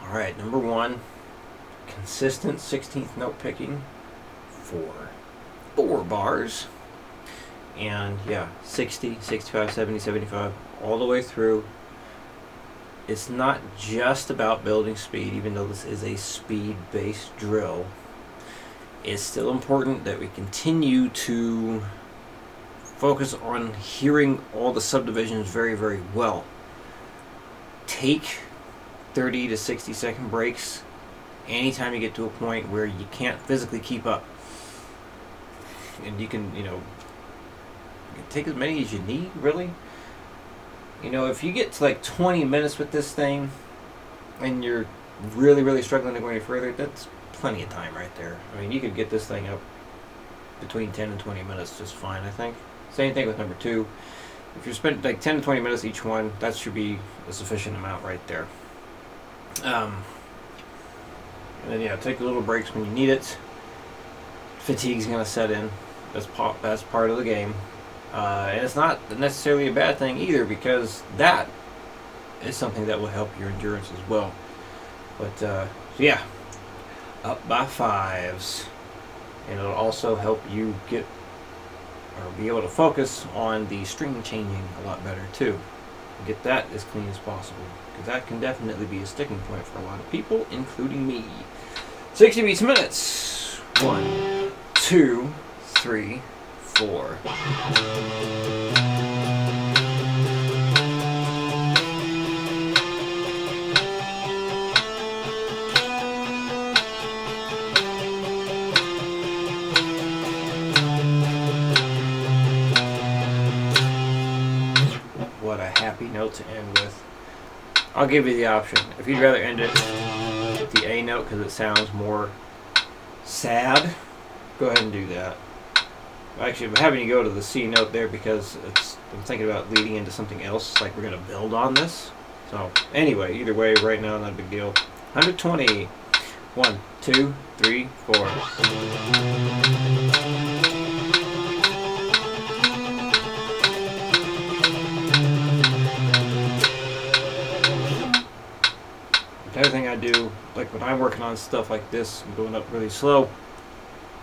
Alright, number 1, consistent 16th note picking for 4 bars. And yeah, 60, 65, 70, 75, all the way through. It's not just about building speed, even though this is a speed-based drill. It's still important that we continue to focus on hearing all the subdivisions very, very well. Take 30 to 60 second breaks anytime you get to a point where you can't physically keep up. And you can, take as many as you need, really. If you get to like 20 minutes with this thing and you're really, really struggling to go any further, that's plenty of time right there. I mean, you could get this thing up between 10 and 20 minutes just fine, I think. Same thing with number 2. If you spend like 10 to 20 minutes each one, that should be a sufficient amount right there. And then, take little breaks when you need it. Fatigue's going to set in. That's part of the game. And it's not necessarily a bad thing either, because that is something that will help your endurance as well. But, up by 5s. And it'll also help you get or be able to focus on the string changing a lot better too. Get that as clean as possible, because that can definitely be a sticking point for a lot of people, including me. 60 beats a minute. 1, 2, 3, 4. What a happy note to end with. I'll give you the option. If you'd rather end it with the A note because it sounds more sad, go ahead and do that. Actually, I'm having you go to the C note there because I'm thinking about leading into something else, like we're going to build on this. So anyway, either way, right now, not a big deal. 120. 1, 2, 3, 4. Everything I do, like when I'm working on stuff like this and going up really slow,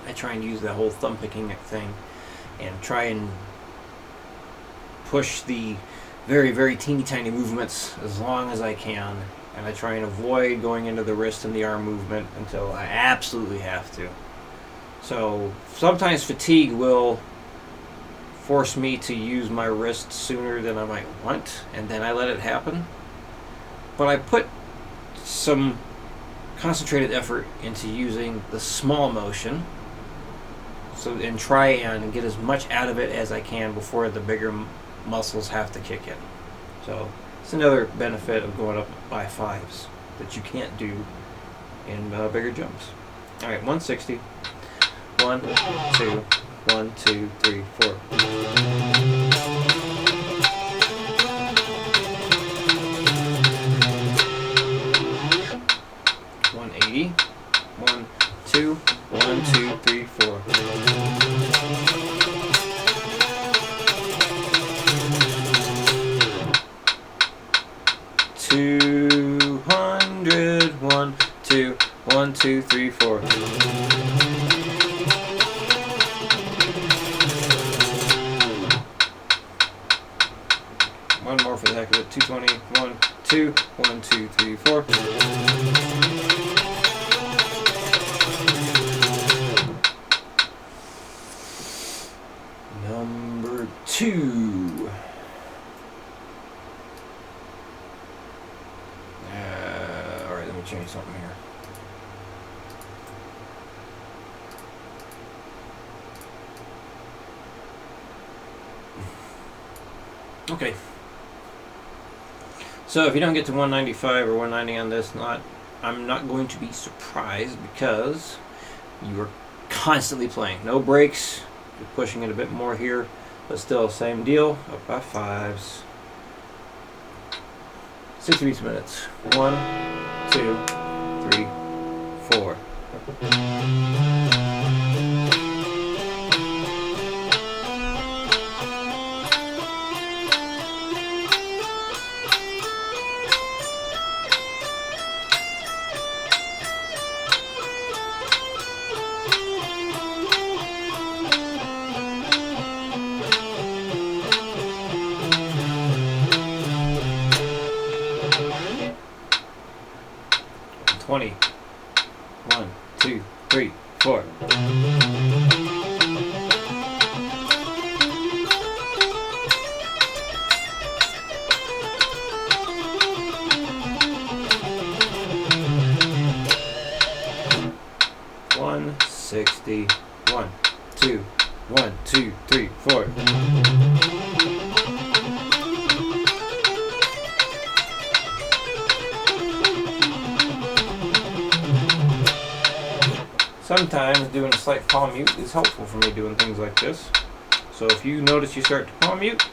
I try and use that whole thumb picking thing and try and push the very, very teeny tiny movements as long as I can, and I try and avoid going into the wrist and the arm movement until I absolutely have to. So sometimes fatigue will force me to use my wrist sooner than I might want, and then I let it happen. But I put some concentrated effort into using the small motion, and try and get as much out of it as I can before the bigger muscles have to kick in. So it's another benefit of going up by 5s that you can't do in bigger jumps. All right, 160. 1, 2, 1, 2, 3, 4. 180. 1, 2, 1, 2, 3, 4. 200. 1, 2, 1, 2, 3, 4. 1 more for the heck of it. 220. 1, 2, 1, 2, 3, 4. Number 2. Alright, let me change something here. Okay. So if you don't get to 195 or 190 on this, I'm not going to be surprised, because you are constantly playing. No breaks. You're pushing it a bit more here, but still same deal. Up by 5s. 60 beats a minute. 1, 2, 3, 4. 1, 20. 1, 2, 3, 4. $160. 1, 2, 1, 2, 3, 4. Sometimes doing a slight palm mute is helpful for me doing things like this. So if you notice you start to palm mute,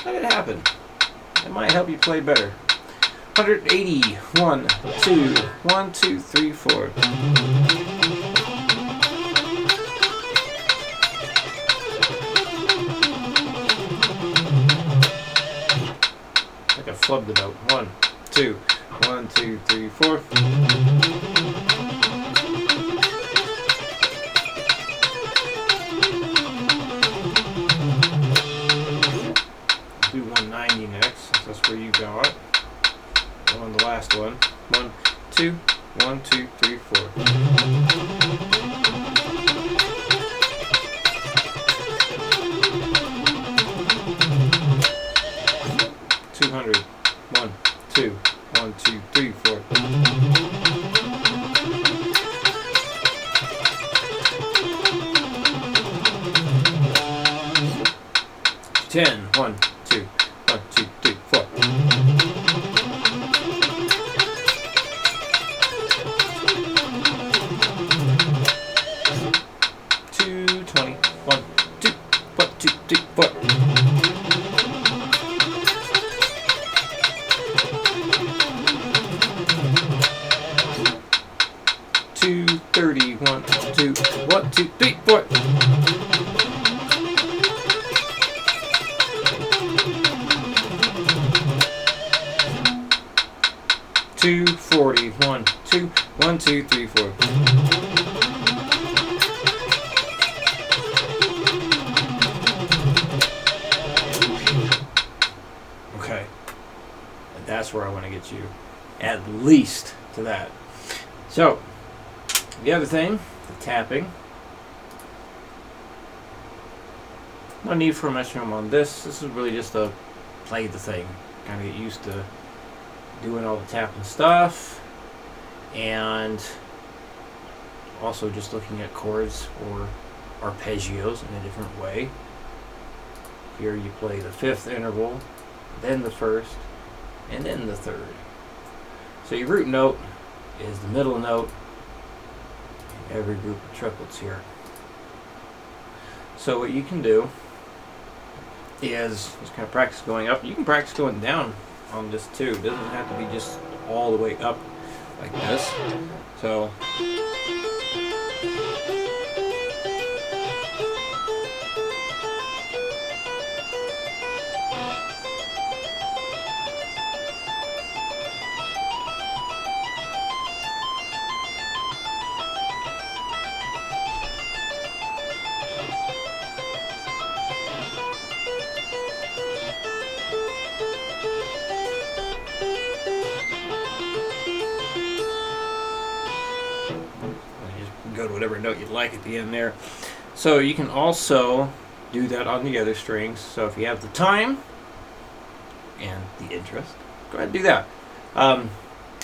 let it happen. It might help you play better. 180. 1, 2, 1, 2, 3, 4. Like I flubbed the note. 1, 2, 1, 2, 3, 4. Do 190 next. That's where you got. On the last one. 1, 2, 1, 2, 3, 4. $200. 1, 2, 1, 2, 3, 4. $10. 1, 2, 1, 2, 3, 4. $220. 1, 2, 1, 2, 3, 4. $230. 1, 2, 1, 2, 3, 4. $240. 1, 2, 1, 2, 3, 4. Okay. And that's where I want to get you. At least to that. So, the other thing, the tapping. No need for a metronome on this. This is really just to play the thing. Kind of get used to doing all the tapping stuff, and also just looking at chords or arpeggios in a different way. Here you play the 5th interval, then the 1st, and then the 3rd. So your root note is the middle note in every group of triplets here. So what you can do is just kind of practice going up. You can practice going down on this too. It doesn't have to be just all the way up like this. So go to whatever note you'd like at the end there. So you can also do that on the other strings. So if you have the time and the interest, go ahead and do that.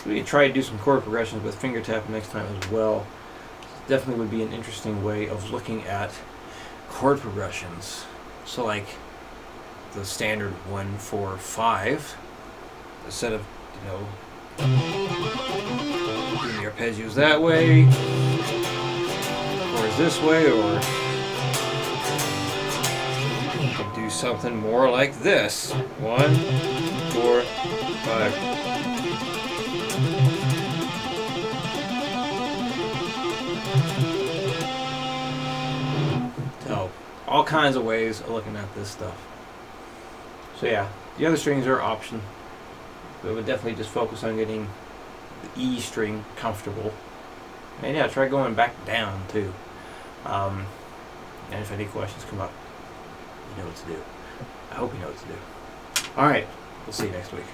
We can try to do some chord progressions with finger tapping next time as well. Definitely would be an interesting way of looking at chord progressions. So like the standard 1, 4, 5, instead of, you know, doing the arpeggios that way, chords this way, or you can do something more like this. 1, 4, 5. So, all kinds of ways of looking at this stuff. So yeah, the other strings are an option. But would definitely just focus on getting the E string comfortable. And yeah, try going back down too. And if any questions come up, you know what to do. I hope you know what to do. Alright, we'll see you next week.